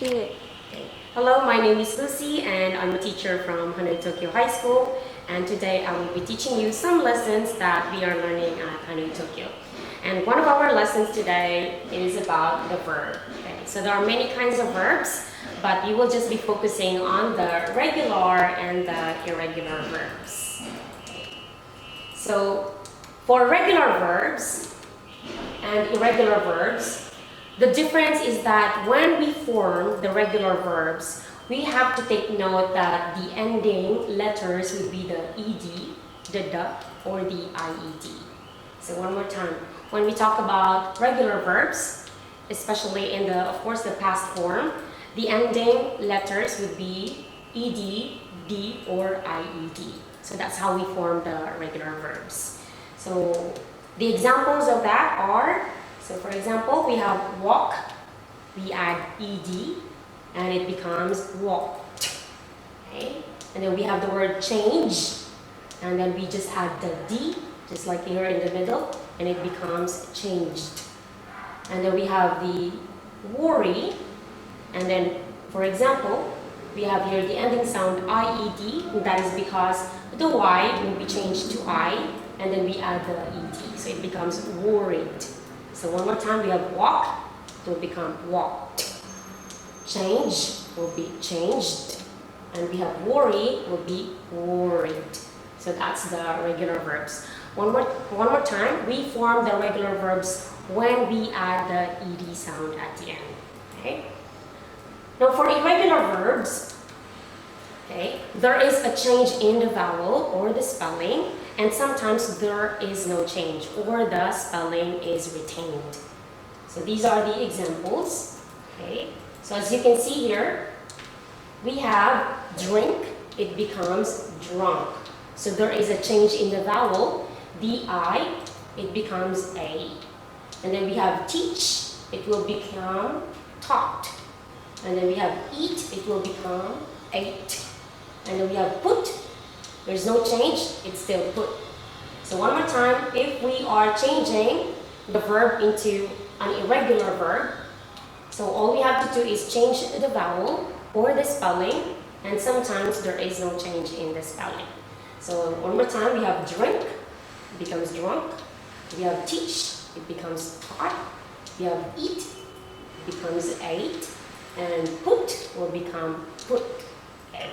Okay. Hello, my name is Lucy and I'm a teacher from Hanoi Tokyo High School, and today I will be teaching you some lessons that we are learning at Hanoi Tokyo. And one of our lessons today is about the verb. Okay. So there are many kinds of verbs, but we will just be focusing on the regular and the irregular verbs. Okay. So for regular verbs and irregular verbs, the difference is that when we form the regular verbs, we have to take note that the ending letters would be the ed, the d, or the ied. So one more time, when we talk about regular verbs, especially in of course, the past form, the ending letters would be ed, d, or ied. So that's how we form the regular verbs. So the examples of that are, so for example, we have walk, we add ed, and it becomes walked. Okay? And then we have the word change, and then we just add the d, just like here in the middle, and it becomes changed. And then we have the worry, and then, for example, we have here the ending sound ied, and that is because the y will be changed to I, and then we add the ed, so it becomes worried. So one more time, we have walk, it will become walked. Change will be changed. And we have worry will be worried. So that's the regular verbs. One more time, we form the regular verbs when we add the ed sound at the end. Okay? Now for irregular verbs, okay, there is a change in the vowel or the spelling, and sometimes there is no change or the spelling is retained. So these are the examples. Okay. So as you can see here, we have drink, it becomes drunk. So there is a change in the vowel, the I, it becomes a. And then we have teach, it will become taught. And then we have eat, it will become ate. And then we have put, there's no change, it's still put. So one more time, if we are changing the verb into an irregular verb, so all we have to do is change the vowel or the spelling, and sometimes there is no change in the spelling. So one more time, we have drink, it becomes drunk. We have teach, it becomes taught. We have eat, it becomes ate. And put will become put. Okay.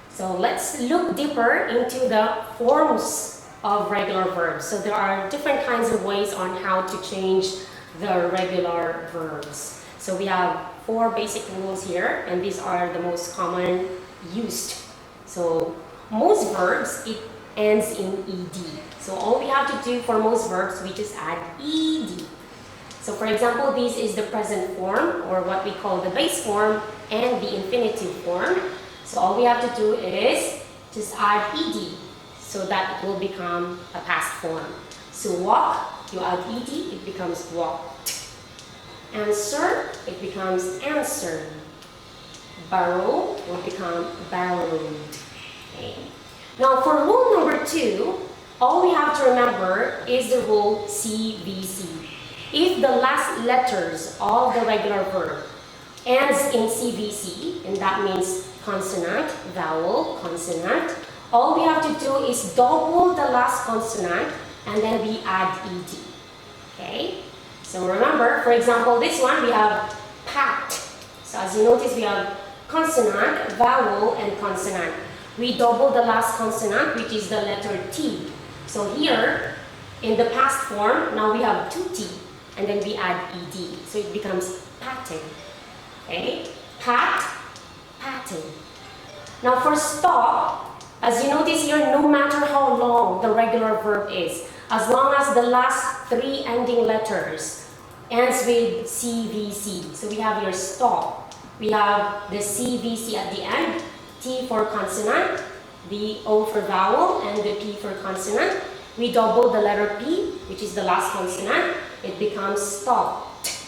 So let's look deeper into the forms of regular verbs. So there are different kinds of ways on how to change the regular verbs. So we have 4 basic rules here, and these are the most common used. So most verbs, it ends in ed. So all we have to do for most verbs, we just add ed. So for example, this is the present form, or what we call the base form, and the infinitive form. So all we have to do is just add ed, so that it will become a past form. So walk, you add ed, it becomes walked. Answer, it becomes answered. Borrow will become borrowed. Okay. Now for rule number 2, all we have to remember is the rule CVC. If the last letters of the regular verb ends in CVC, and that means consonant, vowel, consonant, all we have to do is double the last consonant and then we add ed. Okay? So remember, for example, this one we have pat. So as you notice, we have consonant, vowel, and consonant. We double the last consonant, which is the letter T. So here, in the past form, now we have 2 T. And then we add ed, so it becomes patted. Okay? Pat, patted. Now for stop, as you notice here, no matter how long the regular verb is, as long as the last 3 ending letters ends with CVC. So we have here stop. We have the CVC at the end, T for consonant, the O for vowel, and the P for consonant. We double the letter P, which is the last consonant. It becomes stopped.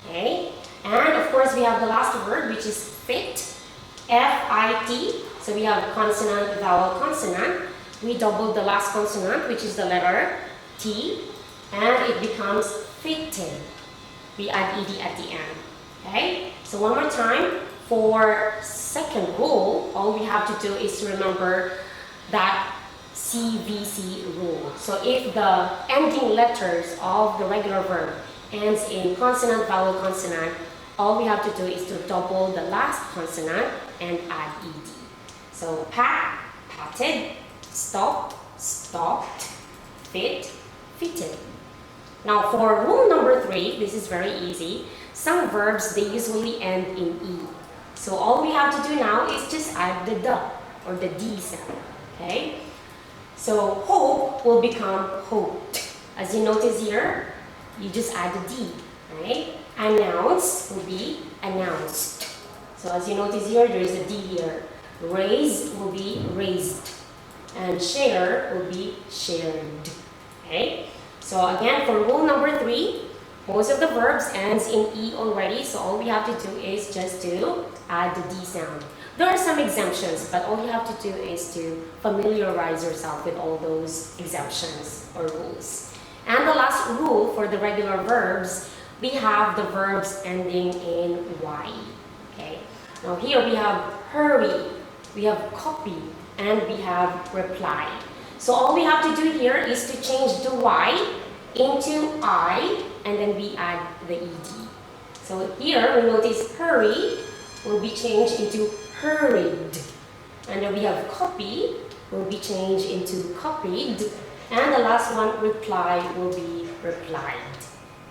Okay? And of course, we have the last word, which is fit. F-I-T. So we have consonant, vowel, consonant. We double the last consonant, which is the letter T. And it becomes fitted. We add ed at the end. Okay, so one more time. For second rule, all we have to do is to remember that CVC rule. So if the ending letters of the regular verb ends in consonant, vowel, consonant, all we have to do is to double the last consonant and add ed. So pat, patted, stop, stopped, fit, fitted. Now for rule number 3, this is very easy. Some verbs, they usually end in e. So all we have to do now is just add the d or the d sound. Okay? So hope will become hoped. As you notice here, you just add the d, right? Announce will be announced. So as you notice here, there is a d here. Raise will be raised. And share will be shared. Okay? So again, for rule number 3, most of the verbs ends in e already, so all we have to do is just to add the d sound. There are some exemptions, but all you have to do is to familiarize yourself with all those exemptions or rules. And the last rule for the regular verbs, we have the verbs ending in y. Okay. Now here we have hurry, we have copy, and we have reply. So all we have to do here is to change the y into I, and then we add the ed. So here we notice hurry will be changed into hurried. And then we have copy will be changed into copied. And the last one, reply, will be replied.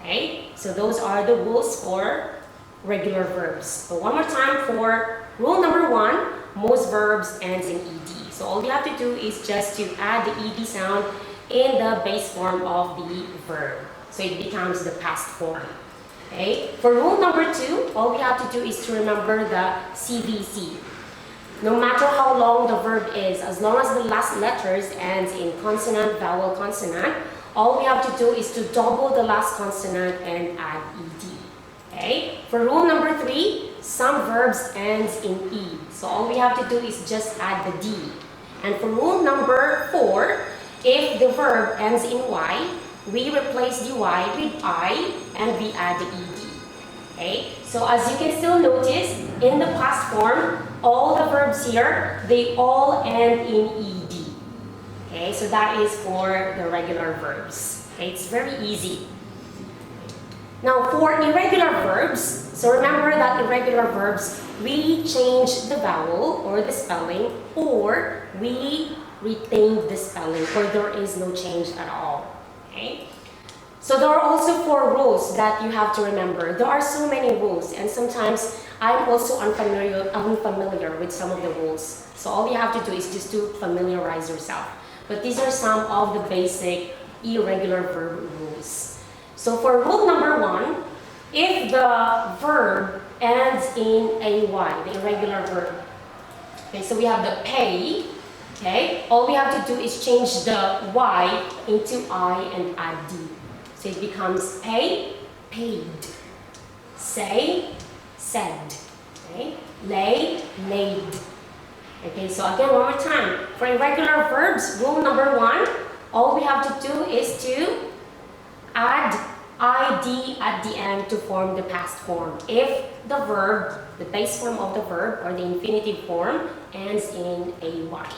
Okay? So those are the rules for regular verbs. So one more time for rule number 1, most verbs ends in ed. So all you have to do is just to add the ed sound in the base form of the verb. So it becomes the past form. Okay? For rule number 2, all we have to do is to remember the CVC. No matter how long the verb is, as long as the last letters ends in consonant, vowel, consonant, all we have to do is to double the last consonant and add ed. Okay? For rule number 3, some verbs ends in e. So all we have to do is just add the d. And for rule number 4, if the verb ends in y, we replace the y with I and we add the ed. Okay? So as you can still notice, in the past form, all the verbs here, they all end in ed. Okay? So that is for the regular verbs. Okay? It's very easy. Now for irregular verbs, so remember that irregular verbs, we change the vowel or the spelling, or we retain the spelling, or there is no change at all. Okay? So there are also 4 rules that you have to remember. There are so many rules, and sometimes I'm also unfamiliar with some of the rules. So all you have to do is just to familiarize yourself. But these are some of the basic irregular verb rules. So for rule number 1, if the verb ends in ay, the irregular verb, okay, so we have the pay. Okay, all we have to do is change the y into I and add d. So it becomes pay, paid. Say, said. Okay, lay, laid. Okay, so again, one more time. For irregular verbs, rule number 1, all we have to do is to add id at the end to form the past form. If the verb, the base form of the verb or the infinitive form ends in ay.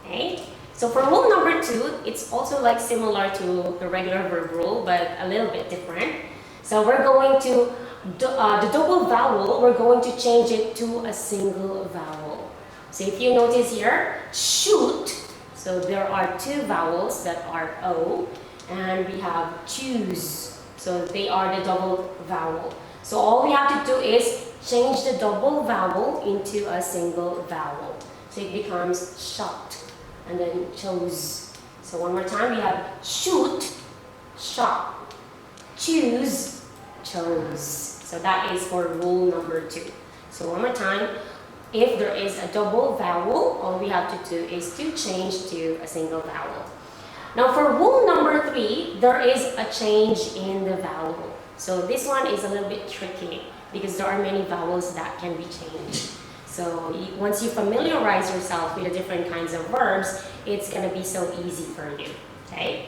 Okay? So for rule number 2, it's also like similar to the regular verb rule, but a little bit different. So we're going to, the double vowel, we're going to change it to a single vowel. So if you notice here, shoot, so there are 2 vowels that are o, and we have choose, so they are the double vowel. So all we have to do is change the double vowel into a single vowel. So it becomes shot. And then chose. So one more time, we have shoot, shot, choose, chose. So that is for rule number 2. So one more time, if there is a double vowel, all we have to do is to change to a single vowel. Now for rule number 3, there is a change in the vowel. So this one is a little bit tricky because there are many vowels that can be changed. So once you familiarize yourself with the different kinds of verbs, it's going to be so easy for you. Okay?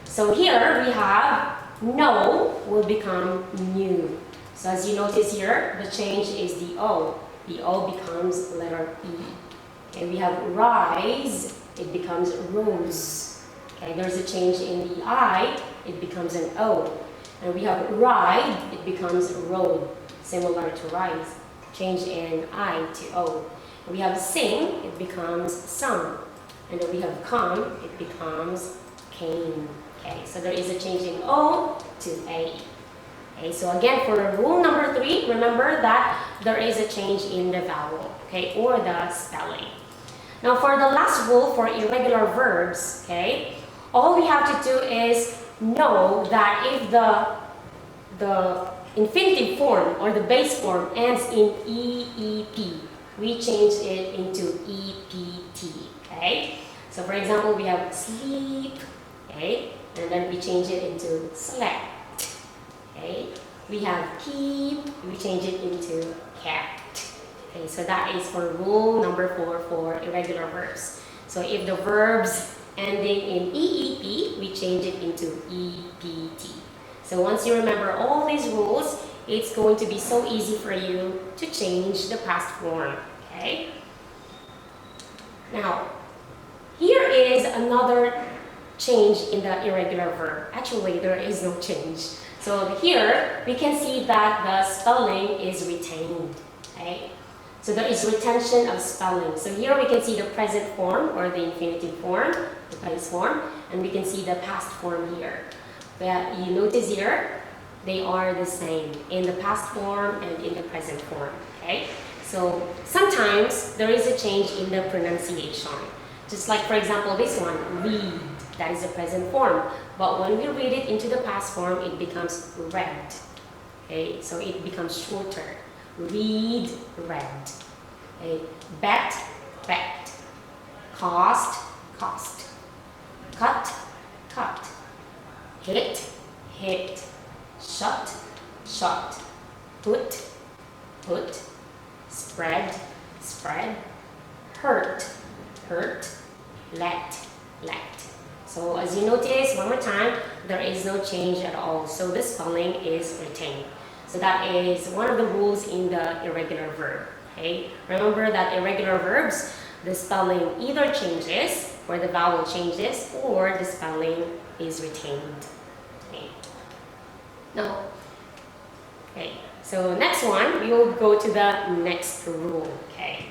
So here we have no will become new. So as you notice here, the change is the O. The O becomes letter E. Okay, we have rise, it becomes rose. Okay, there's a change in the I, it becomes an O. And we have ride, it becomes road, similar to rise. Change in I to O. And we have sing, it becomes sung. And then we have come, it becomes came. Okay, so there is a change in O to A. Okay, so again, for rule number 3, remember that there is a change in the vowel, okay, or the spelling. Now for the last rule for irregular verbs, okay, all we have to do is know that if the infinitive form or the base form ends in EEP, we change it into EPT, okay? So for example, we have sleep, okay, and then we change it into slept. Okay, we have keep, we change it into kept. Okay, so that is for rule number 4 for irregular verbs. So if the verbs ending in EEP, we change it into EPT. So once you remember all these rules, it's going to be so easy for you to change the past form. Okay. Now, here is another change in the irregular verb. Actually, there is no change. So here, we can see that the spelling is retained, okay? So there is retention of spelling. So here we can see the present form or the infinitive form, the base form, and we can see the past form here. But you notice here, they are the same in the past form and in the present form, okay? So sometimes there is a change in the pronunciation. Just like, for example, this one, read. That is the present form. But when we read it into the past form, it becomes read. Okay, so it becomes shorter. Read, read. Okay, bet, bet. Cost, cost. Cut, cut. Hit, hit. Shut, shut. Put, put. Spread, spread. Hurt, hurt. Let, let. So as you notice, one more time, there is no change at all. So the spelling is retained. So that is one of the rules in the irregular verb. Okay? Remember that irregular verbs, the spelling either changes, or the vowel changes, or the spelling is retained. Okay. Now, okay. So next one, we will go to the next rule. Okay.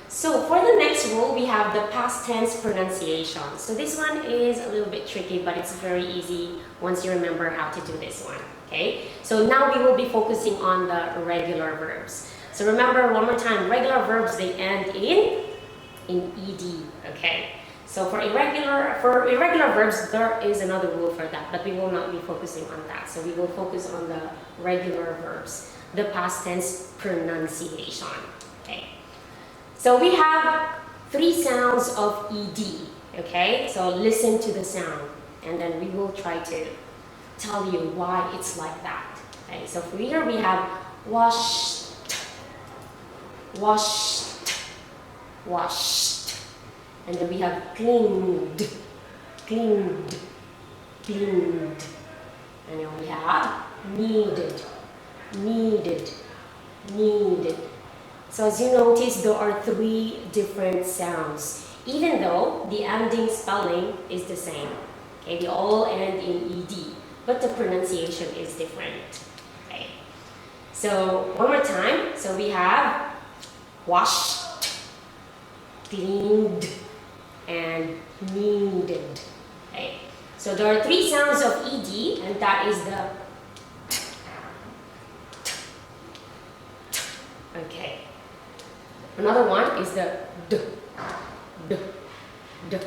So for the next rule, we have the past tense pronunciation. So this one is a little bit tricky, but it's very easy once you remember how to do this one. Okay. So now we will be focusing on the regular verbs. So remember one more time, regular verbs, they end in ed. Okay. So for irregular verbs, there is another rule for that, but we will not be focusing on that. So we will focus on the regular verbs, the past tense pronunciation. Okay. So we have 3 sounds of ed, okay? So listen to the sound, and then we will try to tell you why it's like that. Okay, so for here we have washed, washed, washed. And then we have cleaned, cleaned, cleaned. And then we have needed, needed, needed. So as you notice, there are 3 different sounds, even though the ending spelling is the same. Okay, they all end in ed, but the pronunciation is different. Okay. So one more time. So we have washed, cleaned, and needed. Okay. So there are 3 sounds of ed, and that is the okay. Another one is the d, d, d,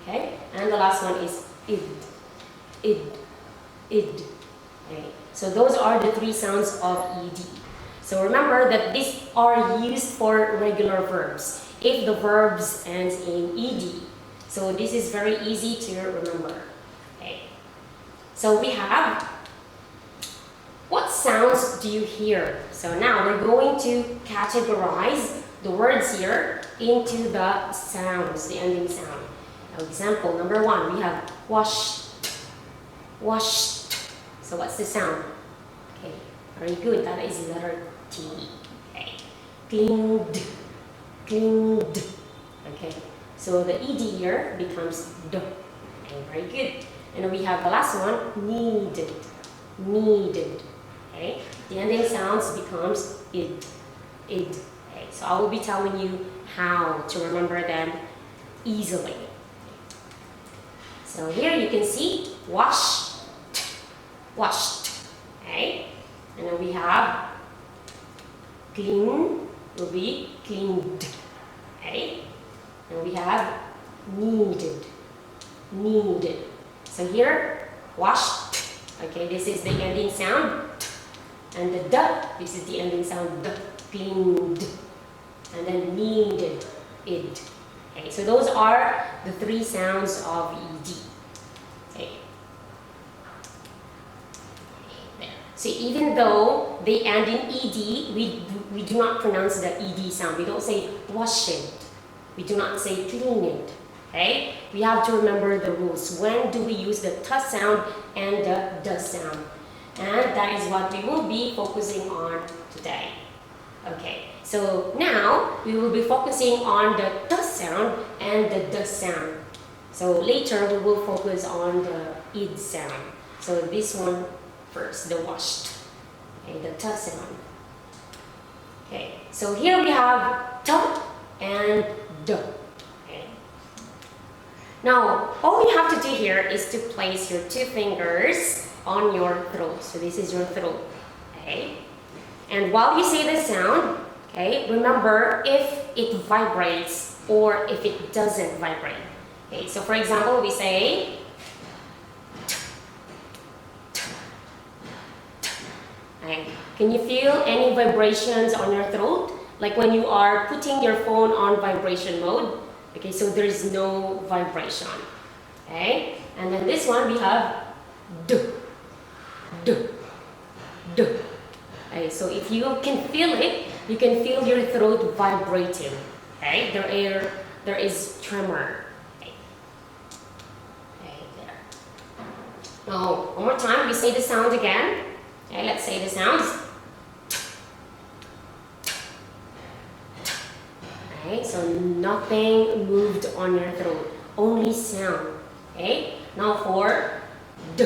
okay? And the last one is id, id, id, okay? So those are the 3 sounds of ed. So remember that these are used for regular verbs, if the verbs ends in ed. So this is very easy to remember, okay? So we have, what sounds do you hear? So now we're going to categorize the words here into the sounds, the ending sound. Now, example number 1, we have washed, washed. So what's the sound? Okay, Very good. That is letter T. Okay. Cleaned. Cleaned. Okay. So the ed here becomes d. Okay. Very good. And then we have the last one. Needed. Needed. Okay. The ending sounds becomes id. Id. Okay. So I will be telling you how to remember them easily. So here you can see washed, washed, okay? And then we have clean will be cleaned, okay? And we have needed, needed. So here, washed, okay, this is the ending sound, and the d, this is the ending sound, d, cleaned, and then needed, id. Okay, so those are the three sounds of ed. Okay. There. So even though they end in ed, we do not pronounce the ed sound. We don't say wash it. We do not say clean it. Okay? We have to remember the rules. When do we use the t sound and the d sound? And that is what we will be focusing on today. Okay, so now we will be focusing on the t sound and the d sound. So later we will focus on the id sound. So this one first, the washed, okay, the t sound. Okay, so here we have t and d. Okay. Now all you have to do here is to place your two fingers on your throat. So this is your throat. Okay. And while you say the sound, okay, remember if it vibrates or if it doesn't vibrate. Okay, so for example, we say okay. Can you feel any vibrations on your throat? Like when you are putting your phone on vibration mode. Okay, so there is no vibration. Okay, and then this one we have d, d, d. Okay, so if you can feel it, you can feel your throat vibrating. Okay, there is tremor. Okay. Okay, there. Now, one more time, we say the sound again. Okay, let's say the sounds. Okay, so nothing moved on your throat, only sound. Okay, now for d,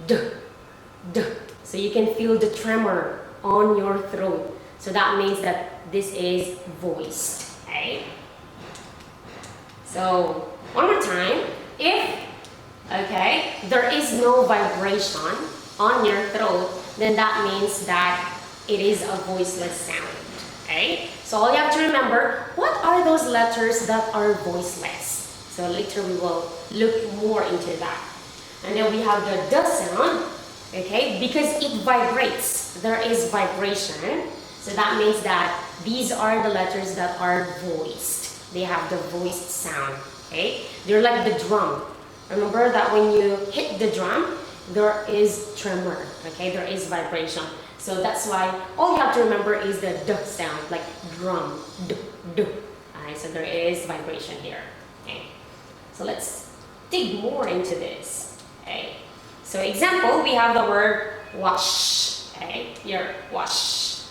d, d. So you can feel the tremor on your throat. So that means that this is voiced. Okay? So one more time. If there is no vibration on your throat, then that means that it is a voiceless sound. Okay? So all you have to remember, what are those letters that are voiceless? So later we will look more into that. And then we have the d sound. Okay, because it vibrates, there is vibration. So that means that these are the letters that are voiced. They have the voiced sound. Okay, they're like the drum. Remember that when you hit the drum, there is tremor. Okay, there is vibration. So that's why all you have to remember is the d sound, like drum, d, d. Alright, so there is vibration here. Okay, so let's dig more into this. Okay. So example, we have the word wash. Okay, here, wash.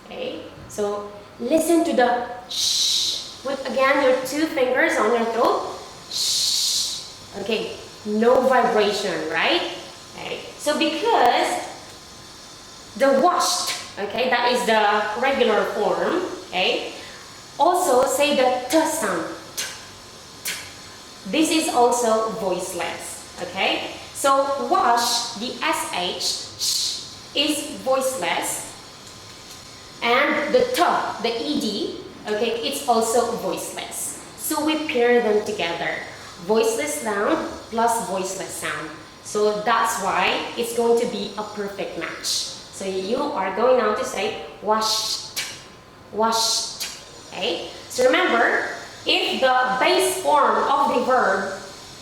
Okay, so listen to the shh. Put again your two fingers on your throat. Shh. Okay, no vibration, right? Okay, so because the washed, okay, that is the regular form. Okay, also say the t sound. This is also voiceless. Okay. So wash, the sh, is voiceless, and the t, the ed, okay, it's also voiceless. So we pair them together, voiceless sound plus voiceless sound. So that's why it's going to be a perfect match. So you are going now to say washed, washed. Okay. So remember, if the base form of the verb,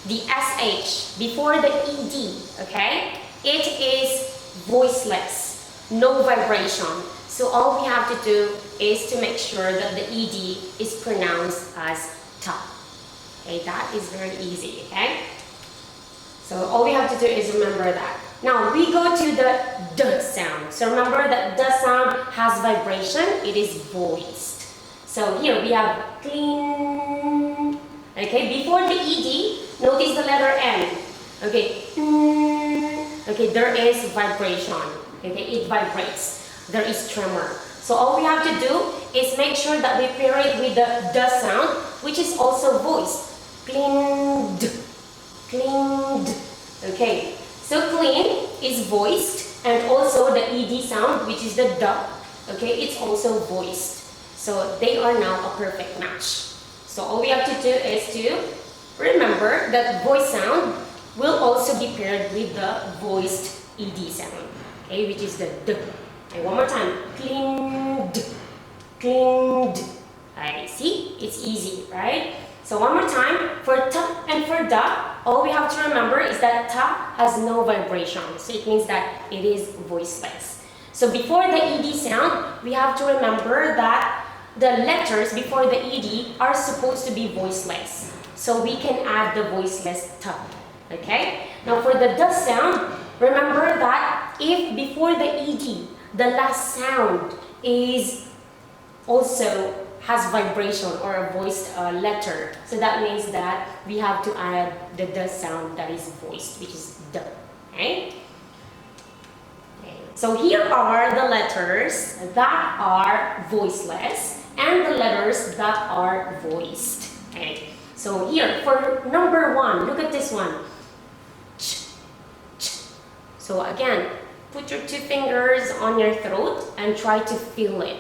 the sh before the ed, okay, it is voiceless, no vibration. So all we have to do is to make sure that the ed is pronounced as ta. Okay, that is very easy. Okay, so all we have to do is remember that. Now we go to the D sound. So remember that D sound has vibration, it is voiced. So here we have clean. Okay, before the ED, notice the letter N. Okay, okay, there is vibration. Okay, it vibrates. There is tremor. So all we have to do is make sure that we pair it with the D sound, which is also voiced. Cleaned, cleaned. Okay, so clean is voiced, and also the ED sound, which is the D. Okay, it's also voiced. So they are now a perfect match. So all we have to do is to remember that voice sound will also be paired with the voiced ED sound, okay, which is the D. Okay, one more time. Cleaned, cleaned. I see, it's easy, right? So one more time, for T and for Da, all we have to remember is that Ta has no vibration. So it means that it is voiceless. So before the ED sound, we have to remember that the letters before the ED are supposed to be voiceless. So we can add the voiceless Ta. Okay? Now for the D sound, remember that if before the ED, the last sound is also has vibration or a voiced letter. So that means that we have to add the D sound that is voiced, which is D. Okay? So here are the letters that are voiceless and the letters that are voiced. Okay? So here, for number 1, look at this one. Ch, ch. So again, put your 2 fingers on your throat and try to feel it.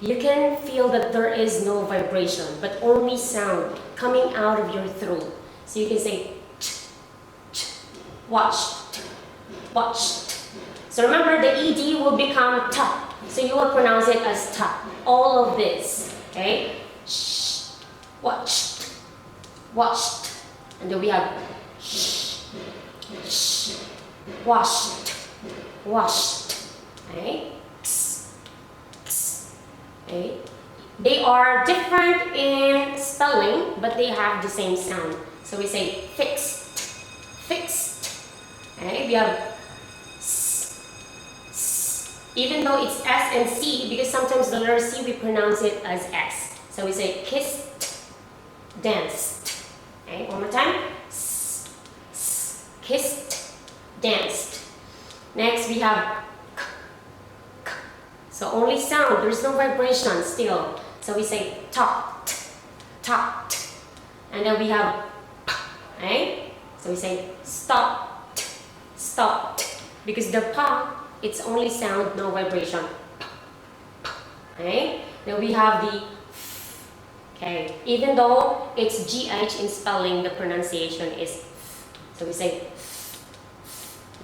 You can feel that there is no vibration, but only sound coming out of your throat. So you can say, ch, ch, watched, watched. So remember, the ED will become ta. So you will pronounce it as ta. All of this, okay? Sh, watched, watched. And then we have sh, sh, washed, washed. Okay? Okay. They are different in spelling, but they have the same sound. So we say fixed, fixed. Okay. We have s, s. Even though it's S and C, because sometimes the letter C we pronounce it as S. So we say kissed, danced. Okay. One more time. S, s, kissed, danced. Next we have so only sound, there's no vibration still. So we say talked, talked. And then we have, right? So we say stopped, stopped. Because the pa, it's only sound, no vibration. Okay? Then we have the, okay. Even though it's GH in spelling, the pronunciation is, so we say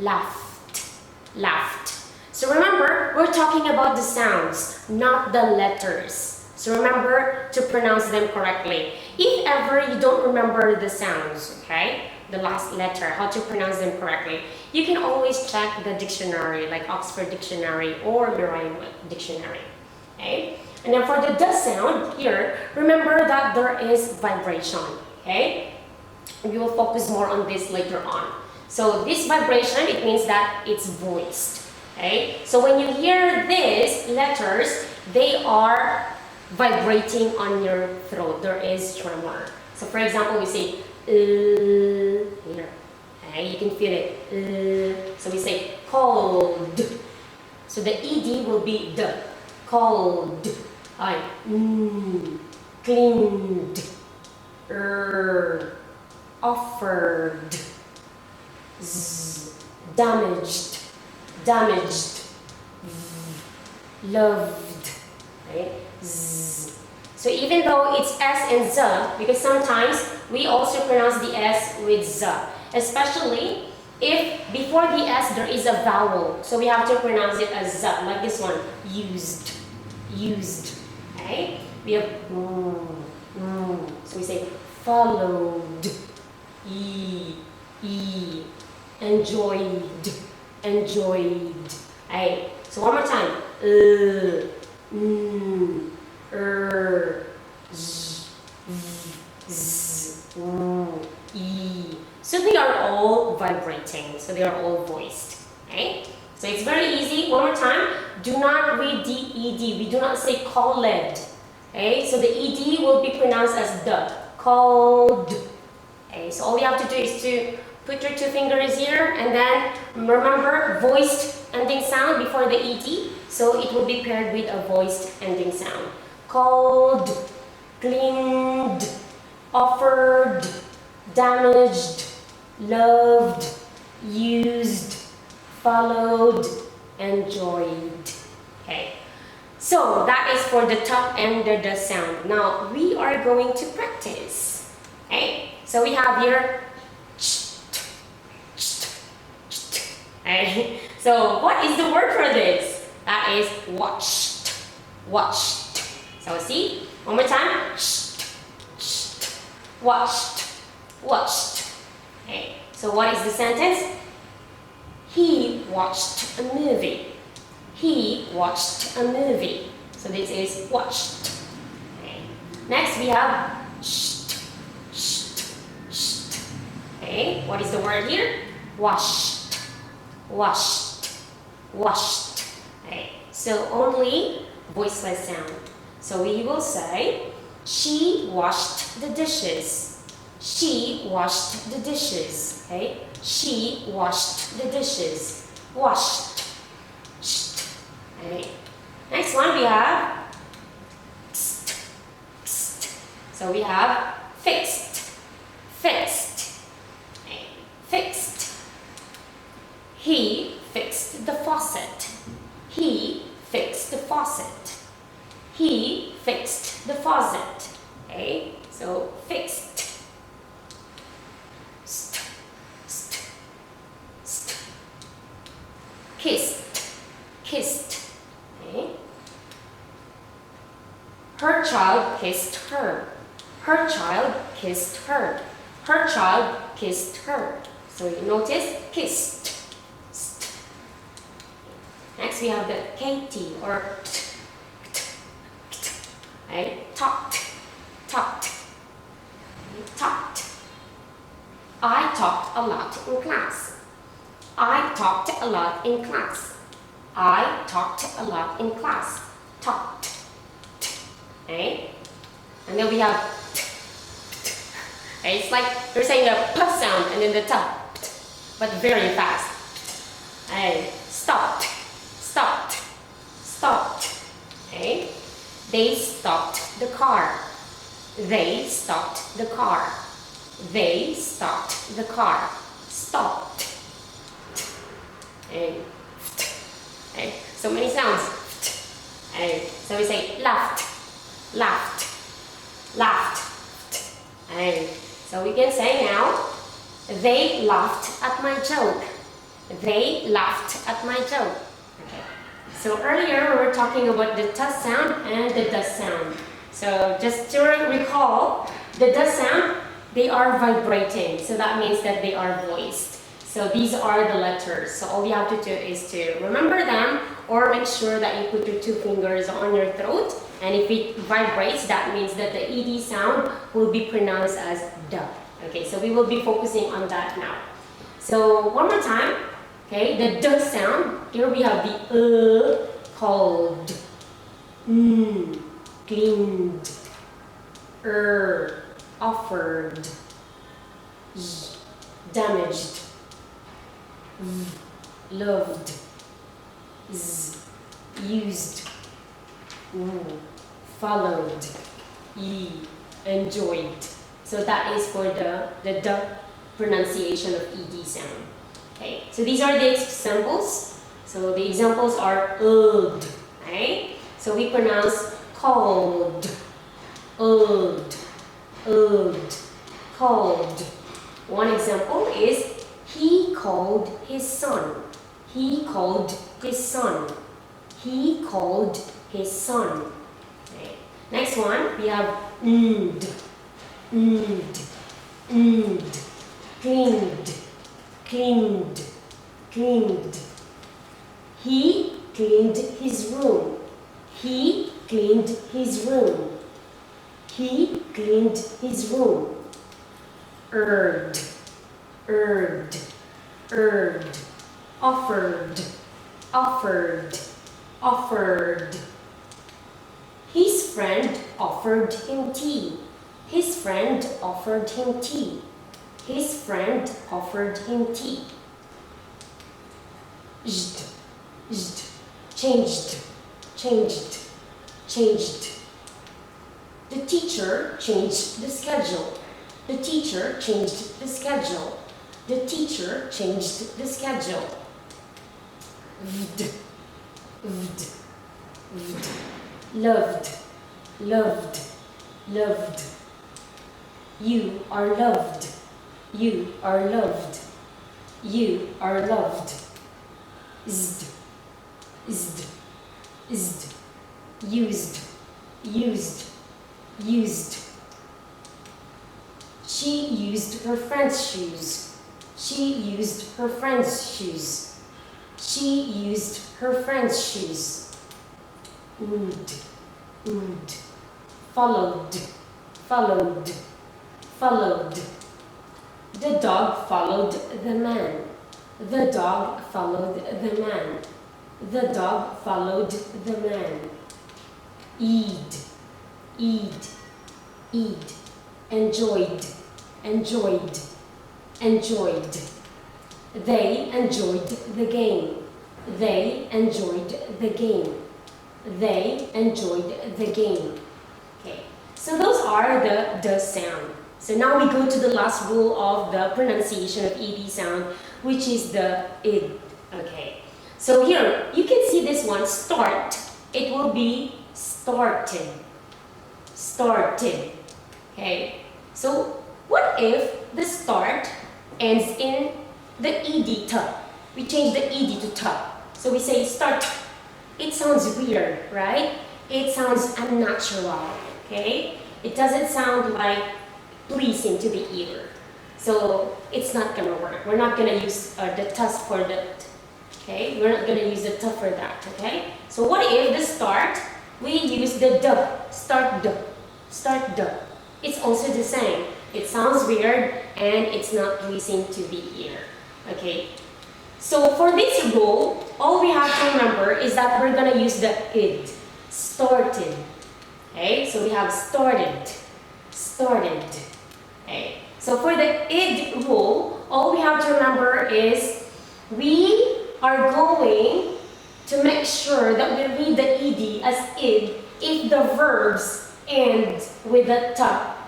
laughed, laughed. So remember, we're talking about the sounds, not the letters. So remember to pronounce them correctly. If ever you don't remember the sounds, okay, the last letter, how to pronounce them correctly, you can always check the dictionary, like Oxford Dictionary or Merriam-Webster Dictionary. Okay? And then for the D sound here, remember that there is vibration. Okay? We will focus more on this later on. So this vibration, it means that it's voiced. Okay? So when you hear these letters, they are vibrating on your throat. There is tremor. So for example, we say here. Okay? You can feel it. So we say cold. So the ED will be D. Cold. Alright. Cleaned. Offered. Damaged. Damaged, loved, right? Z. So even though it's S and Z, because sometimes we also pronounce the S with Z, especially if before the S there is a vowel. So we have to pronounce it as Z, like this one, used, used, okay? We have so we say followed, enjoyed, enjoyed. Right. So one more time. So they are all vibrating. So they are all voiced. Okay? So it's very easy. One more time. Do not read the ed. We do not say called. Okay? So the ed will be pronounced as the. Called. Okay? So all you have to do is to put your two fingers here and then remember voiced ending sound before the ed. So it will be paired with a voiced ending sound. Called, cleaned, offered, damaged, loved, used, followed, enjoyed. Okay, so that is for the top and the sound. Now we are going to practice. Okay, so we have here. Okay, so what is the word for this? That is watched. Watched. So see, one more time. Watched. Watched. Okay, so what is the sentence? He watched a movie. He watched a movie. So this is watched. Okay. Next we have okay, what is the word here? Washed. Washed. Washed. Okay. So only voiceless sound. So we will say, she washed the dishes. She washed the dishes. Okay? She washed the dishes. Washed. Okay. Next one we have so we have fixed. Fixed. Okay. Fixed. He fixed the faucet. He fixed the faucet. He fixed the faucet. Okay, so fixed. Kissed. Kissed. Okay. Her child kissed her. Her child kissed her. Her child kissed her. So you notice kissed. Next we have the KT or right? Talked. Talked. Talked. I talked a lot in class. I talked a lot in class. I talked a lot in class. Talked. Okay? And then we have okay? It's like you're saying the p sound and then the t, but very fast. Okay? Stopped. Stopped. Stopped. Okay? They stopped the car. They stopped the car. They stopped the car. Stopped. And so many sounds. And so we say laughed, laughed, laughed. And so we can say now, they laughed at my joke. They laughed at my joke. Okay. So earlier we were talking about the t sound and the d sound. So just to recall, the d sound, they are vibrating. So that means that they are voiced. So these are the letters. So all you have to do is to remember them or make sure that you put your two fingers on your throat. And if it vibrates, that means that the ed sound will be pronounced as d. Okay, so we will be focusing on that now. So one more time. Okay, the d sound. Here we have the called, cleaned, offered, damaged, loved, used, followed, enjoyed. So that is for the d pronunciation of ed sound. Okay, so these are the examples. So the examples are old, right? So we pronounce called, old, called. One example is he called his son. He called his son. He called his son. Okay. Next one we have cleaned, cleaned, cleaned. He cleaned his room. He cleaned his room. He cleaned his room. Erred, offered, offered, offered. His friend offered him tea. His friend offered him tea. His friend offered him tea. Zd, zd, changed, changed, changed. The teacher changed the schedule. The teacher changed the schedule. The teacher changed the schedule. Vd, vd, vd. Loved, loved, loved. You are loved. You are loved. You are loved. Zd, zd, zd. Used, used, used. She used her friend's shoes. She used her friend's shoes. She used her friend's shoes. Would, would. Followed, followed, followed. The dog followed the man. The dog followed the man. The dog followed the man. Eat, eat, eat. Enjoyed, enjoyed, enjoyed. They enjoyed the game. They enjoyed the game. They enjoyed the game. Okay, so those are the sound. So now we go to the last rule of the pronunciation of ed sound, which is the id. Okay, so here you can see this one, start. It will be started, started. Okay, so what if the start ends in the ed t? We change the ed to t. So we say start. It sounds weird, right? It sounds unnatural, okay? It doesn't sound like pleasing to the ear. So it's not gonna work. We're not gonna use the test for that, okay? We're not gonna use the t for that, okay? So what if the start, we use the d, start d, start d. It's also the same. It sounds weird and it's not pleasing to the ear, okay? So for this rule, all we have to remember is that we're gonna use the id, started. Okay, so we have started, started. Okay, so for the id rule, all we have to remember is we are going to make sure that we read the ed as id if the verbs end with the t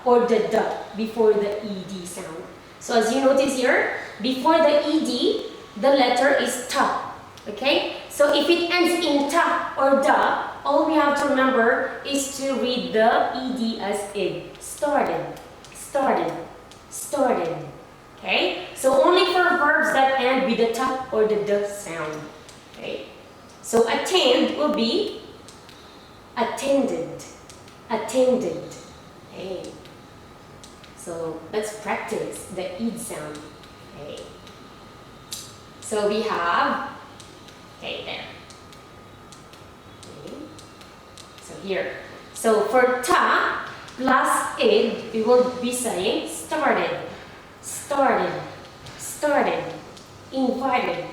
or the d before the ed sound. So as you notice here, before the ed, the letter is t, okay? So if it ends in t or da, all we have to remember is to read the ed as id. Started, started, started, okay? So only for verbs that end with the t or the d sound, okay? So attend will be attended, attended, okay? So let's practice the id sound, okay? So we have, okay, there. Okay. So here. So for ta plus id, we will be saying started, started, started, invited,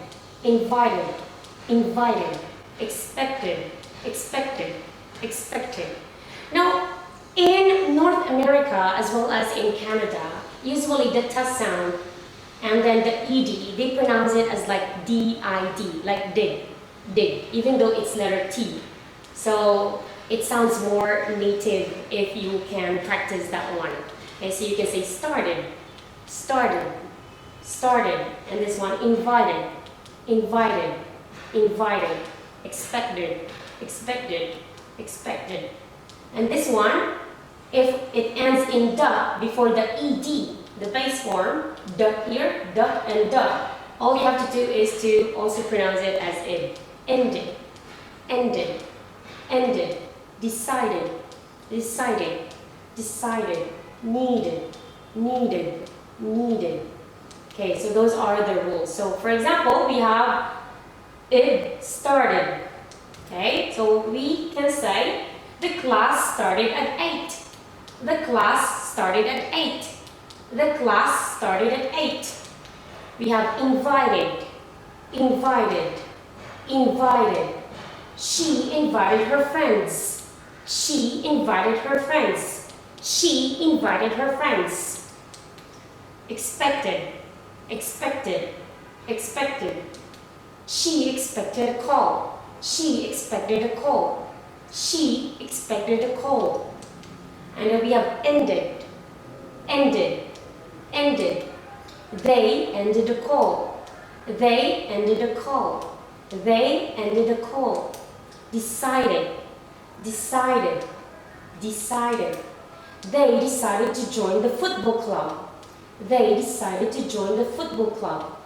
invited, invited, expected, expected, expected. Now, in North America as well as in Canada, usually the ta sound and then the ed, they pronounce it as like D-I-D, like did, did, even though it's letter T. So it sounds more native if you can practice that one. Okay, so you can say started, started, started, and this one invited, invited, invited, expected, expected, expected. And this one, if it ends in da before the ed, the base form, da here, da and da, all you have to do is to also pronounce it as id. Ended, ended, ended, decided, decided, decided, needed, needed, needed. Okay, so those are the rules. So for example, we have id started. Okay, so we can say the class started at 8. The class started at 8. The class started at 8. We have invited, invited, invited. She invited her friends. She invited her friends. She invited her friends. Expected, expected, expected. She expected a call. She expected a call. She expected a call. And then we have ended, ended, ended. They ended a call. They ended a call. They ended a call. Decided, decided, decided. They decided to join the football club. They decided to join the football club.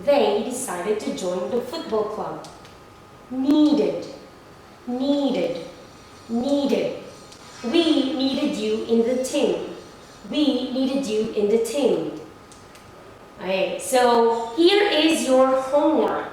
They decided to join the football club. Needed, needed, needed. We needed you in the team. We needed you in the team. Okay, so here is your homework.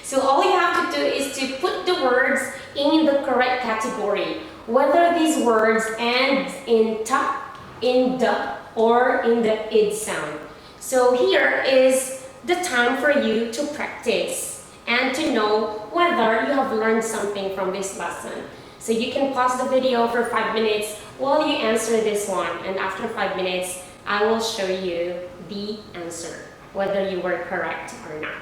So all you have to do is to put the words in the correct category, whether these words end in ta, in the, or in the id sound. So here is the time for you to practice and to know whether you have learned something from this lesson. So you can pause the video for 5 minutes while you answer this one, and after 5 minutes, I will show you the answer, whether you were correct or not.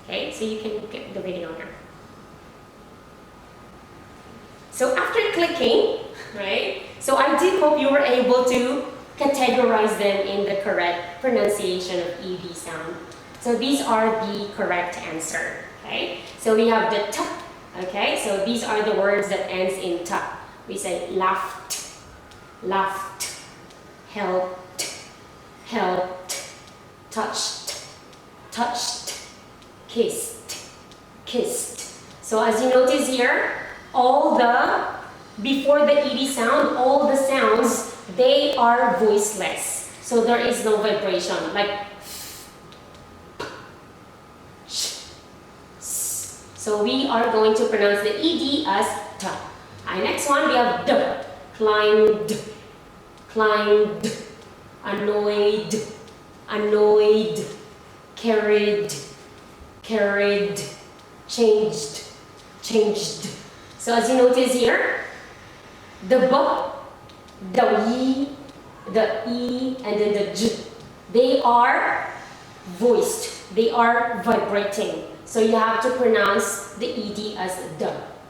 Okay, so you can get the video now. So after clicking, right, so I do hope you were able to categorize them in the correct pronunciation of ED sound. So these are the correct answer, okay? So we have the t, okay? So these are the words that ends in t. We say laughed, laughed, helped, helped, touched, touched, kissed, kissed. So as you notice here, all the, before the ED sound, all the sounds, they are voiceless. So there is no vibration, like so we are going to pronounce the ED as t. And next one we have d. Climbed, climbed, annoyed, annoyed, carried, carried, changed, changed. So as you notice here, the b, the y, the e, and then the j, they are voiced. They are vibrating. So you have to pronounce the ed as d.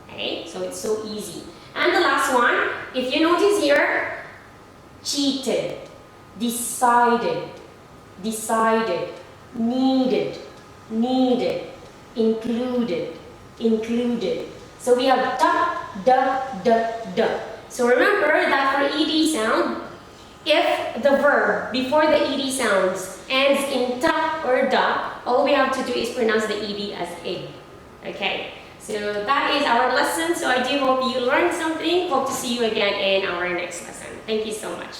Okay, so it's so easy. And the last one, if you notice here, cheated, decided, decided, needed, needed, included, included. So we have da, da, da, da. So remember that for ed sound, if the verb before the ed sounds ends in ta or da, all we have to do is pronounce the ed as id. Okay, so that is our lesson. So I do hope you learned something. Hope to see you again in our next lesson. Thank you so much.